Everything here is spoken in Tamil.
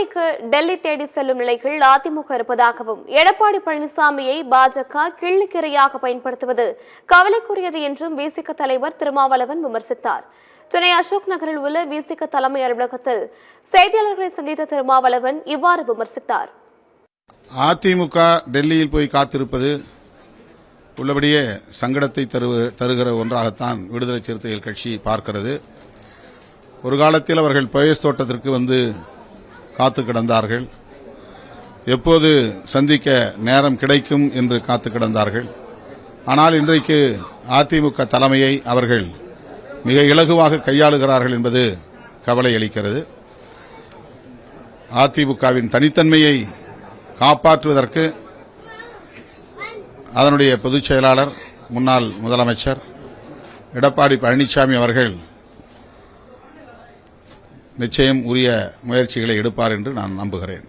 கூட்டணிக்கு டெல்லி தேடி செல்லும் நிலையில் அதிமுக இருப்பதாகவும் எடப்பாடி பழனிசாமியை பாஜக கிள்ளுக்கிரையாக பயன்படுத்துவது கவலைக்குரியது என்றும் விசிக தலைவர் திருமாவளவன் விமர்சித்தார். சென்னை அசோக் நகரில் உள்ள விசிக தலைமை அலுவலகத்தில் செய்தியாளர்களை சந்தித்த திருமாவளவன் இவ்வாறு விமர்சித்தார். அதிமுக டெல்லியில் போய் காத்திருப்பது உள்ளபடியே சங்கடத்தை தருகிற ஒன்றாகத்தான் விடுதலை சிறுத்தைகள் கட்சி பார்க்கிறது. ஒரு காலத்தில் அவர்கள் பயஸ் தோட்டத்திற்கு வந்து காத்து கிடந்தார்கள். எப்போது சந்திக்க நேரம் கிடைக்கும் என்று காத்து கிடந்தார்கள். ஆனால் இன்றைக்கு அதிமுக தலைமையை அவர்கள் மிக இலகுவாக கையாளுகிறார்கள் என்பது கவலை அளிக்கிறது. அதிமுகவின் தனித்தன்மையை காப்பாற்றுவதற்கு அதனுடைய பொதுச் செயலாளர் முன்னாள் முதலமைச்சர் எடப்பாடி பழனிசாமி அவர்கள் நிச்சயம் உரிய முயற்சிகளை எடுப்பார் என்று நான் நம்புகிறேன்.